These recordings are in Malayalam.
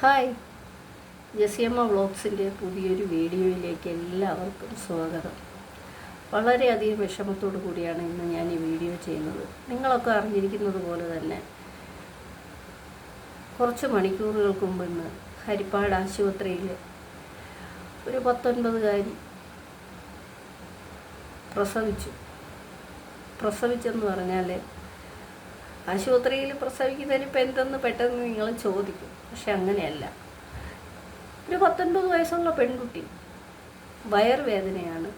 ഹായ്, ജെസിയമ്മ വ്ളോഗ്സിൻ്റെ പുതിയൊരു വീഡിയോയിലേക്ക് എല്ലാവർക്കും സ്വാഗതം. വളരെയധികം വിഷമത്തോടു കൂടിയാണ് ഇന്ന് ഞാൻ ഈ വീഡിയോ ചെയ്യുന്നത്. നിങ്ങളൊക്കെ അറിഞ്ഞിരിക്കുന്നത് പോലെ തന്നെ കുറച്ച് മണിക്കൂറുകൾക്ക് മുമ്പ് ഇന്ന് ഹരിപ്പാട് ആശുപത്രിയിൽ ഒരു 19കാരി പ്രസവിച്ചെന്ന് പറഞ്ഞാൽ ആശുപത്രിയിൽ പ്രസവിക്കുന്നതിന് ഇപ്പം എന്തെന്ന് പെട്ടെന്ന് നിങ്ങൾ ചോദിക്കും. പക്ഷെ അങ്ങനെയല്ല. ഒരു 19 വയസ്സുള്ള പെൺകുട്ടി വയറുവേദനയാണ്,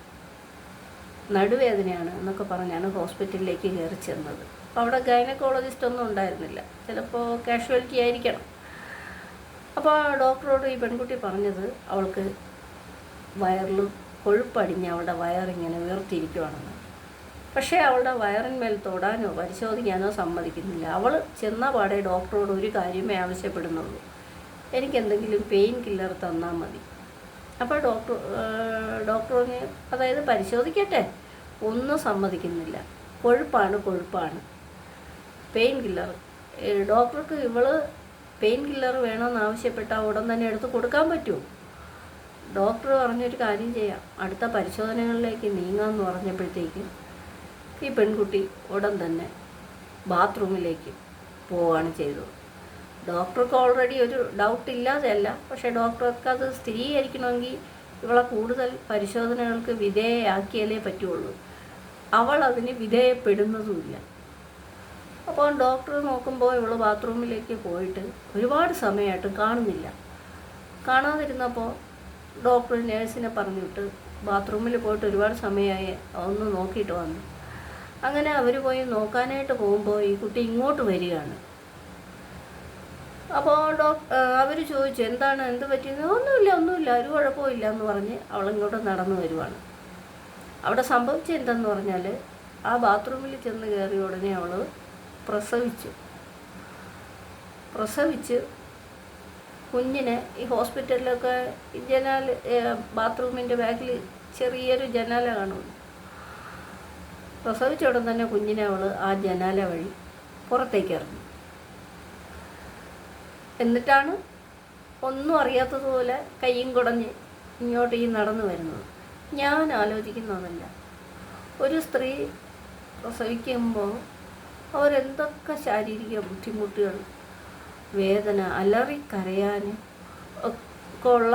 നടുവേദനയാണ് എന്നൊക്കെ പറഞ്ഞാണ് ഹോസ്പിറ്റലിലേക്ക് കയറി ചെന്നത്. അപ്പോൾ അവിടെ ഗൈനക്കോളജിസ്റ്റ് ഒന്നും ഉണ്ടായിരുന്നില്ല, ചിലപ്പോൾ കാഷ്വാലിറ്റി ആയിരിക്കണം. അപ്പോൾ ഡോക്ടറോട് ഈ പെൺകുട്ടി പറഞ്ഞത് അവൾക്ക് വയറിൽ കൊഴുപ്പടിഞ്ഞ് അവളുടെ വയറിങ്ങനെ വീർത്തിരിക്കുവാണെന്ന്. പക്ഷേ അവളുടെ വയറിന്മേൽ തൊടാനോ പരിശോധിക്കാനോ സമ്മതിക്കുന്നില്ല. അവൾ ചെന്ന പാടെ ഡോക്ടറോട് ഒരു കാര്യമേ ആവശ്യപ്പെടുന്നുള്ളൂ, എനിക്കെന്തെങ്കിലും പെയിൻ കില്ലർ തന്നാൽ മതി. അപ്പോൾ ഡോക്ടറിന് അതായത് പരിശോധിക്കട്ടെ, ഒന്നും സമ്മതിക്കുന്നില്ല. കൊഴുപ്പാണ് പെയിൻ കില്ലർ. ഡോക്ടർക്ക് ഇവൾ പെയിൻ കില്ലർ വേണമെന്ന് ആവശ്യപ്പെട്ടാൽ ഉടൻ തന്നെ എടുത്ത് കൊടുക്കാൻ പറ്റുമോ? ഡോക്ടർ പറഞ്ഞൊരു കാര്യം ചെയ്യാം, അടുത്ത പരിശോധനകളിലേക്ക് നീങ്ങാമെന്ന് പറഞ്ഞപ്പോഴത്തേക്കും ഈ പെൺകുട്ടി ഉടൻ തന്നെ ബാത്റൂമിലേക്ക് പോവുകയാണ് ചെയ്തത്. ഡോക്ടർക്ക് ഓൾറെഡി ഒരു ഡൗട്ട് ഇല്ലാതെയല്ല, പക്ഷേ ഡോക്ടർക്ക് അത് സ്ഥിരീകരിക്കണമെങ്കിൽ ഇവളെ കൂടുതൽ പരിശോധനകൾക്ക് വിധേയയാക്കിയാലേ പറ്റുള്ളൂ. അവൾ അതിന് വിധേയപ്പെടുന്നതുമില്ല. അപ്പോൾ ഡോക്ടർ നോക്കുമ്പോൾ ഇവൾ ബാത്റൂമിലേക്ക് പോയിട്ട് ഒരുപാട് സമയമായിട്ടും കാണുന്നില്ല. കാണാതിരുന്നപ്പോൾ ഡോക്ടർ നേഴ്സിനെ പറഞ്ഞിട്ട് ബാത്റൂമിൽ പോയിട്ട് ഒരുപാട് സമയമായി, ഒന്ന് നോക്കിയിട്ട് വന്നു. അങ്ങനെ അവർ പോയി നോക്കാനായിട്ട് പോകുമ്പോൾ ഈ കുട്ടി ഇങ്ങോട്ട് വരികയാണ്. അപ്പോൾ അവർ ചോദിച്ചു, എന്ത് പറ്റിയെന്ന്. ഒന്നുമില്ല ഒരു കുഴപ്പമില്ല എന്ന് പറഞ്ഞ് അവളിങ്ങോട്ട് നടന്നു വരുവാണ്. അവിടെ സംഭവിച്ചത് എന്തെന്ന് പറഞ്ഞാൽ, ആ ബാത്റൂമിൽ ചെന്ന് കയറിയ ഉടനെ അവൾ പ്രസവിച്ച് കുഞ്ഞിനെ ഈ ഹോസ്പിറ്റലിലൊക്കെ ബാത്റൂമിൻ്റെ ബാക്കിൽ ചെറിയൊരു ജനാല കാണുമല്ലോ. പ്രസവിച്ച ഉടൻ തന്നെ കുഞ്ഞിനെ അവൾ ആ ജനാല വഴി പുറത്തേക്ക് ഇറങ്ങി. എന്നിട്ടാണ് ഒന്നും അറിയാത്തതുപോലെ കയ്യും കുടഞ്ഞ് ഇങ്ങോട്ട് നടന്നു വരുന്നത്. ഞാൻ ആലോചിക്കുന്നതല്ല, ഒരു സ്ത്രീ പ്രസവിക്കുമ്പോൾ അവരെന്തൊക്കെ ശാരീരിക ബുദ്ധിമുട്ടുകൾ, വേദന, അലറിക്കരയാൻ ഒക്കെ ഉള്ള,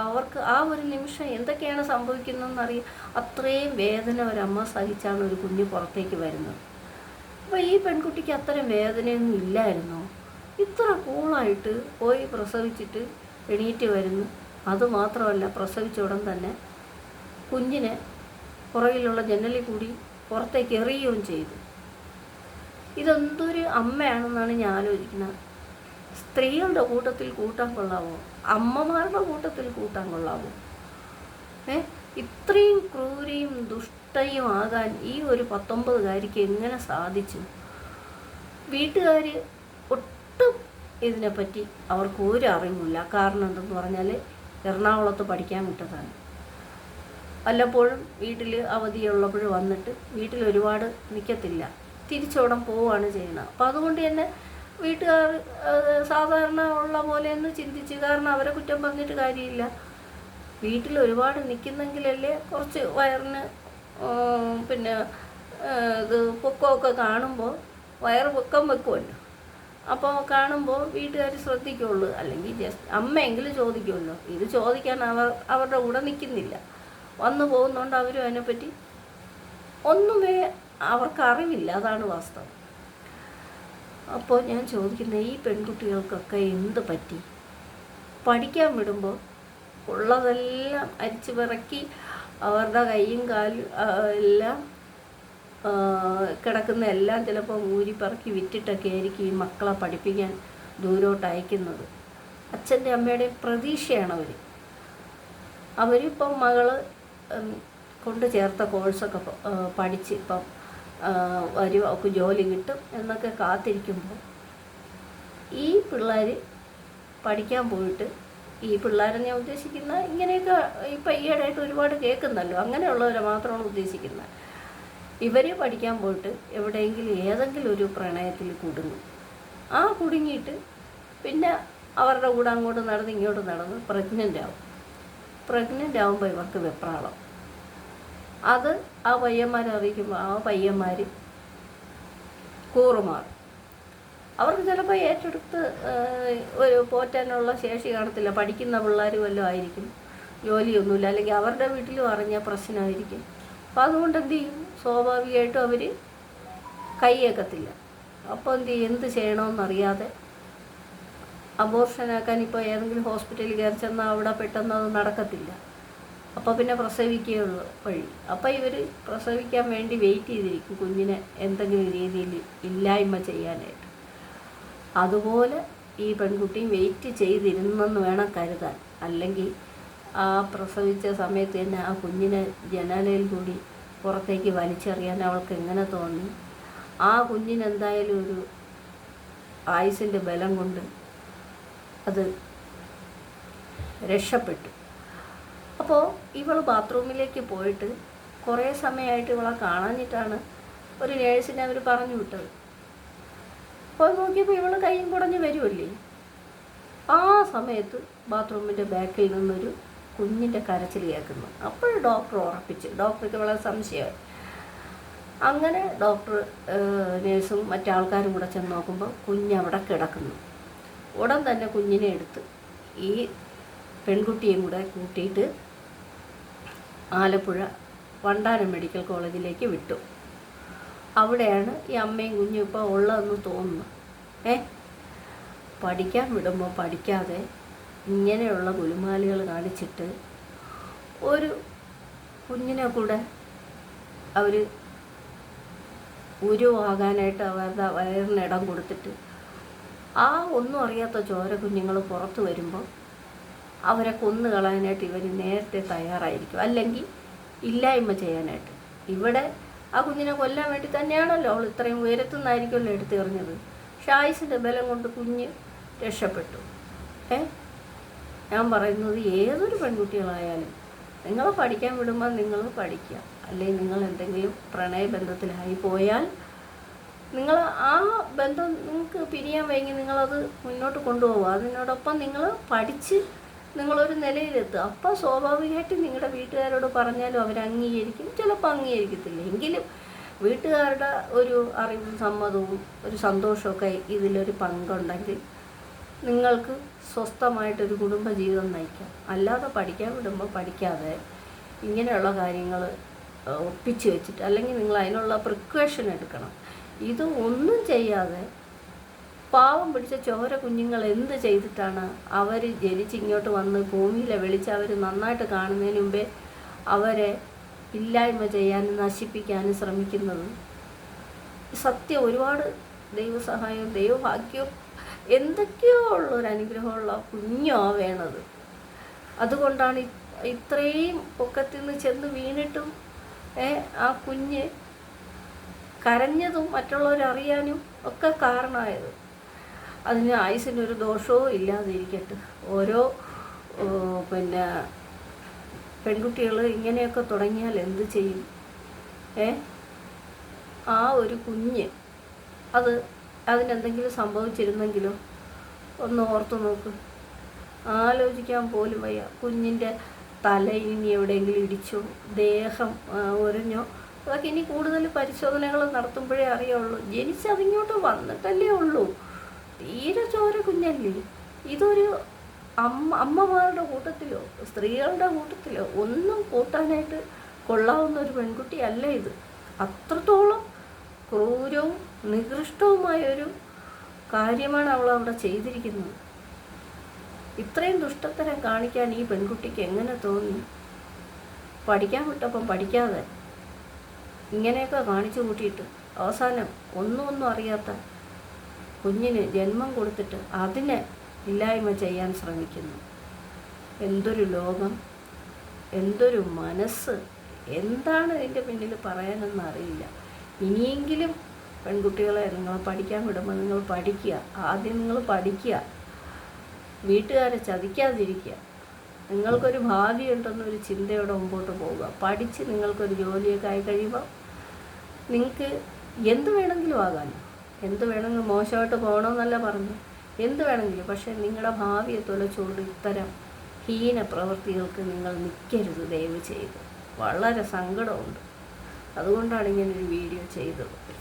അവർക്ക് ആ ഒരു നിമിഷം എന്തൊക്കെയാണ് സംഭവിക്കുന്നതെന്നറിയാം. അത്രയും വേദന ഒരമ്മ സഹിച്ചാണ് ഒരു കുഞ്ഞ് പുറത്തേക്ക് വരുന്നത്. അപ്പോൾ ഈ പെൺകുട്ടിക്ക് അത്തരം വേദനയൊന്നും ഇല്ലായിരുന്നോ? ഇത്ര കൂളായിട്ട് പോയി പ്രസവിച്ചിട്ട് എണീറ്റ് വരുന്നു. അതുമാത്രമല്ല, പ്രസവിച്ച ഉടൻ തന്നെ കുഞ്ഞിനെ പുറകിലുള്ള ജനലിൽ കൂടി പുറത്തേക്ക് എറിയുകയും ചെയ്തു. ഇതെന്തൊരു അമ്മയാണെന്നാണ് ഞാൻ ആലോചിക്കുന്നത്. സ്ത്രീകളുടെ കൂട്ടത്തിൽ കൂട്ടാൻ കൊള്ളാവോ? അമ്മമാരുടെ കൂട്ടത്തിൽ കൂട്ടാൻ കൊള്ളാവോ? ഇത്രയും ക്രൂരയും ദുഷ്ടയും ആകാൻ ഈ ഒരു 19കാരിക്ക് എങ്ങനെ സാധിച്ചു? വീട്ടുകാർ ഒട്ടും ഇതിനെപ്പറ്റി അവർക്ക് ഒരു അറിവില്ല. കാരണം എന്തെന്ന് പറഞ്ഞാൽ, എറണാകുളത്ത് പഠിക്കാൻ വിട്ടതാണ്. വല്ലപ്പോഴും വീട്ടിൽ അവധിയുള്ളപ്പോൾ വന്നിട്ട് വീട്ടിൽ ഒരുപാട് നിൽക്കത്തില്ല, തിരിച്ചോടം പോവുകയാണ് ചെയ്യുന്നത്. അപ്പോൾ അതുകൊണ്ട് തന്നെ വീട്ടുകാർ സാധാരണ ഉള്ള പോലെയെന്ന് ചിന്തിച്ച്, കാരണം അവരെ കുറ്റം പറഞ്ഞിട്ട് കാര്യമില്ല. വീട്ടിൽ ഒരുപാട് നിൽക്കുന്നെങ്കിലല്ലേ കുറച്ച് വയറിന് പിന്നെ ഇത് പൊക്കമൊക്കെ കാണുമ്പോൾ വയറ് പൊക്കം വെക്കുമല്ലോ. അപ്പോൾ കാണുമ്പോൾ വീട്ടുകാർ ശ്രദ്ധിക്കുള്ളൂ, അല്ലെങ്കിൽ അമ്മയെങ്കിലും ചോദിക്കുമല്ലോ. ഇത് ചോദിക്കാൻ അവരുടെ കൂടെ നിൽക്കുന്നില്ല, വന്നു പോകുന്നുണ്ട്. അവരും അതിനെപ്പറ്റി ഒന്നുമേ അവർക്ക് അറിവില്ല, അതാണ് വാസ്തവം. അപ്പോൾ ഞാൻ ചോദിക്കുന്നത്, ഈ പെൺകുട്ടികൾക്കൊക്കെ എന്ത് പറ്റി? പഠിക്കാൻ വിടുമ്പോൾ ഉള്ളതെല്ലാം അരിച്ചു പിറക്കി അവരുടെ കൈയും കാലും എല്ലാം കിടക്കുന്ന എല്ലാം ചിലപ്പോൾ ഊരിപ്പറക്കി വിറ്റിട്ടൊക്കെ ആയിരിക്കും ഈ മക്കളെ പഠിപ്പിക്കാൻ ദൂരോട്ട് അയക്കുന്നത്. അച്ഛൻ്റെ അമ്മയുടെയും പ്രതീക്ഷയാണ് അവരിപ്പം മകള് കൊണ്ട് ചേർത്ത കോഴ്സൊക്കെ പഠിച്ച് ഇപ്പം അവർക്ക് ജോലി കിട്ടും എന്നൊക്കെ കാത്തിരിക്കുമ്പോൾ ഈ പിള്ളേർ പഠിക്കാൻ പോയിട്ട്, ഈ പിള്ളേരെ ഞാൻ ഉദ്ദേശിക്കുന്ന ഇങ്ങനെയൊക്കെ ഇപ്പം ഈയിടെയായിട്ട് ഒരുപാട് കേൾക്കുന്നല്ലോ, അങ്ങനെയുള്ളവരെ മാത്രമാണ് ഉദ്ദേശിക്കുന്നത്. ഇവർ പഠിക്കാൻ പോയിട്ട് എവിടെയെങ്കിലും ഏതെങ്കിലും ഒരു പ്രണയത്തിൽ കുടുങ്ങും. ആ കുടുങ്ങിയിട്ട് പിന്നെ അവരുടെ കൂടെ അങ്ങോട്ട് നടന്ന് ഇങ്ങോട്ട് നടന്ന് പ്രഗ്നൻ്റ് ആവും. പ്രഗ്നൻ്റ് ആകുമ്പോൾ ഇവർക്ക് വെപ്രാളം. അത് ആ പയ്യന്മാരെ അറിയിക്കുമ്പോൾ ആ പയ്യന്മാർ കൂറുമാറും. അവർക്ക് ചിലപ്പോൾ ഏറ്റെടുത്ത് ഒരു പോറ്റാനുള്ള ശേഷി കാണത്തില്ല. പഠിക്കുന്ന പിള്ളേർ വല്ലതും ആയിരിക്കും, ജോലിയൊന്നുമില്ല, അല്ലെങ്കിൽ അവരുടെ വീട്ടിലും അറിഞ്ഞാൽ പ്രശ്നമായിരിക്കും. അപ്പോൾ അതുകൊണ്ട് എന്ത് ചെയ്യും, സ്വാഭാവികമായിട്ടും അവർ കൈയേക്കത്തില്ല. അപ്പോൾ എന്ത് ചെയ്യണമെന്നറിയാതെ അബോർഷനാക്കാൻ ഇപ്പോൾ ഏതെങ്കിലും ഹോസ്പിറ്റലിൽ കയറി ചെന്നാൽ അവിടെ പെട്ടെന്ന് അത് നടക്കത്തില്ല. അപ്പോൾ പിന്നെ പ്രസവിക്കുകയുള്ളൂ വഴി. അപ്പോൾ ഇവർ പ്രസവിക്കാൻ വേണ്ടി വെയിറ്റ് ചെയ്തിരിക്കും, കുഞ്ഞിനെ എന്തെങ്കിലും രീതിയിൽ ഇല്ലായ്മ ചെയ്യാനായിട്ട്. അതുപോലെ ഈ പെൺകുട്ടിയും വെയിറ്റ് ചെയ്തിരുന്നെന്ന് വേണം കരുതാൻ. അല്ലെങ്കിൽ ആ പ്രസവിച്ച സമയത്ത് തന്നെ ആ കുഞ്ഞിനെ ജനാലയിൽ കൂടി പുറത്തേക്ക് വലിച്ചെറിയാൻ അവൾക്ക് എങ്ങനെ തോന്നി? ആ കുഞ്ഞിനെന്തായാലും ഒരു ആയുസിൻ്റെ ബലം കൊണ്ട് അത് രക്ഷപ്പെട്ടു. അപ്പോൾ ഇവൾ ബാത്റൂമിലേക്ക് പോയിട്ട് കുറേ സമയമായിട്ട് ഇവളെ കാണാഞ്ഞിട്ടാണ് ഒരു നേഴ്സിനെ അവർ പറഞ്ഞു വിട്ടത്. അപ്പോൾ നോക്കിയപ്പോൾ ഇവൾ കൈയും കുടഞ്ഞ് വരുമല്ലേ. ആ സമയത്ത് ബാത്റൂമിൻ്റെ ബാക്കിൽ നിന്നൊരു കുഞ്ഞിൻ്റെ കരച്ചിൽ കേൾക്കുന്നു. അപ്പോൾ ഡോക്ടർ ഉറപ്പിച്ചു. ഡോക്ടർക്ക് വളരെ സംശയമായി. അങ്ങനെ ഡോക്ടർ നേഴ്സും മറ്റാൾക്കാരും കൂടെ ചെന്ന് നോക്കുമ്പോൾ കുഞ്ഞവിടെ കിടക്കുന്നു. ഉടൻ തന്നെ കുഞ്ഞിനെ എടുത്ത് ഈ പെൺകുട്ടിയും കൂടെ കൂട്ടിയിട്ട് ആലപ്പുഴ വണ്ടാനം മെഡിക്കൽ കോളേജിലേക്ക് വിട്ടു. അവിടെയാണ് ഈ അമ്മയും കുഞ്ഞും ഇപ്പോൾ ഉള്ളതെന്ന് തോന്നുന്നു. പഠിക്കാൻ വിടുമ്പോൾ പഠിക്കാതെ ഇങ്ങനെയുള്ള ഗുലുമാലുകൾ കാണിച്ചിട്ട് ഒരു കുഞ്ഞിനെ കൂടെ അവർ ഉരുവാകാനായിട്ട് അവരുടെ വയറിനിടം കൊടുത്തിട്ട് ആ ഒന്നും അറിയാത്ത ചോര കുഞ്ഞുങ്ങൾ പുറത്ത് വരുമ്പോൾ അവരെ കൊന്നു കളയാനായിട്ട് ഇവർ നേരത്തെ തയ്യാറായിരിക്കും, അല്ലെങ്കിൽ ഇല്ലായ്മ ചെയ്യാനായിട്ട്. ഇവിടെ ആ കുഞ്ഞിനെ കൊല്ലാൻ വേണ്ടി തന്നെയാണല്ലോ അവൾ ഇത്രയും ഉയരത്തു നിന്നായിരിക്കുമല്ലോ എടുത്ത് എറിഞ്ഞത്. പക്ഷെ ആയുസിൻ്റെ ബലം കൊണ്ട് കുഞ്ഞ് രക്ഷപ്പെട്ടു. ഞാൻ പറയുന്നത് ഏതൊരു പെൺകുട്ടികളായാലും നിങ്ങൾ പഠിക്കാൻ വിടുമ്പോൾ നിങ്ങൾ പഠിക്കുക. അല്ലെങ്കിൽ നിങ്ങൾ എന്തെങ്കിലും പ്രണയബന്ധത്തിലായി പോയാൽ നിങ്ങൾ ആ ബന്ധം നിങ്ങൾക്ക് പിരിയാൻ വൈകി നിങ്ങളത് മുന്നോട്ട് കൊണ്ടുപോകുക. അതിനോടൊപ്പം നിങ്ങൾ പഠിച്ച് നിങ്ങളൊരു നിലയിലെത്തുക. അപ്പോൾ സ്വാഭാവികമായിട്ട് നിങ്ങളുടെ വീട്ടുകാരോട് പറഞ്ഞാലും അവർ അംഗീകരിക്കും, ചിലപ്പോൾ അംഗീകരിക്കത്തില്ല. എങ്കിലും വീട്ടുകാരുടെ ഒരു അറിവും സമ്മതവും ഒരു സന്തോഷമൊക്കെ ഇതിലൊരു പങ്കുണ്ടെങ്കിൽ നിങ്ങൾക്ക് സ്വസ്ഥമായിട്ടൊരു കുടുംബജീവിതം നയിക്കാം. അല്ലാതെ പഠിക്കാൻ വിടുമ്പോൾ പഠിക്കാതെ ഇങ്ങനെയുള്ള കാര്യങ്ങൾ ഒപ്പിച്ച് വെച്ചിട്ട്, അല്ലെങ്കിൽ നിങ്ങൾ അതിനുള്ള പ്രിക്കോഷൻ എടുക്കണം. ഇത് ഒന്നും ചെയ്യാതെ പാവം പിടിച്ച ചോര കുഞ്ഞുങ്ങൾ എന്ത് ചെയ്തിട്ടാണ് അവർ ജനിച്ചിങ്ങോട്ട് വന്ന് ഭൂമിയിലെ വെളിച്ച് അവർ നന്നായിട്ട് കാണുന്നതിന് മുമ്പേ അവരെ ഇല്ലായ്മ ചെയ്യാനും നശിപ്പിക്കാനും ശ്രമിക്കുന്നത്? സത്യം ഒരുപാട് ദൈവസഹായവും ദൈവഭാഗ്യവും എന്തൊക്കെയോ ഉള്ളൊരു അനുഗ്രഹമുള്ള കുഞ്ഞോ വേണത്. അതുകൊണ്ടാണ് ഇത്രയും പൊക്കത്തിൽ നിന്ന് ചെന്ന് വീണിട്ടും ആ കുഞ്ഞ് കരഞ്ഞതും മറ്റുള്ളവരറിയാനും ഒക്കെ കാരണമായത്. അതിന് ആയുസിനൊരു ദോഷവും ഇല്ലാതിരിക്കട്ടെ. ഓരോ പെൺകുട്ടികൾ ഇങ്ങനെയൊക്കെ തുടങ്ങിയാൽ എന്ത് ചെയ്യും? ആ ഒരു കുഞ്ഞ് അതിനെന്തെങ്കിലും സംഭവിച്ചിരുന്നെങ്കിലോ ഒന്ന് ഓർത്തു നോക്ക്. ആലോചിക്കാൻ പോലും വയ്യ. കുഞ്ഞിൻ്റെ തല ഇനി എവിടെയെങ്കിലും ഇടിച്ചോ, ദേഹം ഉരഞ്ഞോ, അതൊക്കെ ഇനി കൂടുതൽ പരിശോധനകൾ നടത്തുമ്പോഴേ അറിയുള്ളൂ. ജനിച്ചതിങ്ങോട്ട് വന്നിട്ടല്ലേ ഉള്ളൂ. തീരെ ചോര കുഞ്ഞല്ലേ. ഇതൊരു അമ്മമാരുടെ കൂട്ടത്തിലോ സ്ത്രീകളുടെ കൂട്ടത്തിലോ ഒന്നും കൂട്ടാനായിട്ട് കൊള്ളാവുന്ന ഒരു പെൺകുട്ടിയല്ല ഇത്. അത്രത്തോളം ക്രൂരവും നികൃഷ്ടവുമായൊരു കാര്യമാണ് അവൾ അവിടെ ചെയ്തിരിക്കുന്നത്. ഇത്രയും ദുഷ്ടത്തരം കാണിക്കാൻ ഈ പെൺകുട്ടിക്ക് എങ്ങനെ തോന്നി? പഠിക്കാൻ വിട്ടപ്പം പഠിക്കാതെ ഇങ്ങനെയൊക്കെ കാണിച്ചു കൂട്ടിയിട്ട് അവസാനം ഒന്നും അറിയാത്ത കുഞ്ഞിന് ജന്മം കൊടുത്തിട്ട് അതിനെ ഇല്ലായ്മ ചെയ്യാൻ ശ്രമിക്കുന്നു. എന്തൊരു ലോകം, എന്തൊരു മനസ്സ്, എന്താണ് ഇതിൻ്റെ പിന്നിൽ പറയാനെന്ന് അറിയില്ല. ഇനിയെങ്കിലും പെൺകുട്ടികളെ നിങ്ങൾ പഠിക്കാൻ വിടുമ്പോൾ നിങ്ങൾ പഠിക്കുക. ആദ്യം നിങ്ങൾ പഠിക്കുക, വീട്ടുകാരെ ചതിക്കാതിരിക്കുക. നിങ്ങൾക്കൊരു ഭാവി ഉണ്ടെന്നൊരു ചിന്തയോടെ മുമ്പോട്ട് പോവുക. പഠിച്ച് നിങ്ങൾക്കൊരു ജോലിയൊക്കെ ആയി കഴിയുമ്പോൾ നിങ്ങൾക്ക് എന്ത് വേണമെങ്കിലും ആകാമല്ലോ. എന്ത് വേണമെങ്കിലും മോശമായിട്ട് പോകണമെന്നല്ല പറഞ്ഞു. എന്ത് വേണമെങ്കിലും. പക്ഷേ നിങ്ങളുടെ ഭാവിയെ തുലച്ചുകൊണ്ട് ഇത്തരം ഹീന പ്രവൃത്തികൾക്ക് നിങ്ങൾ നിൽക്കരുത് ദയവ് ചെയ്ത്. വളരെ സങ്കടമുണ്ട്. അതുകൊണ്ടാണ് ഇങ്ങനൊരു വീഡിയോ ചെയ്തത്.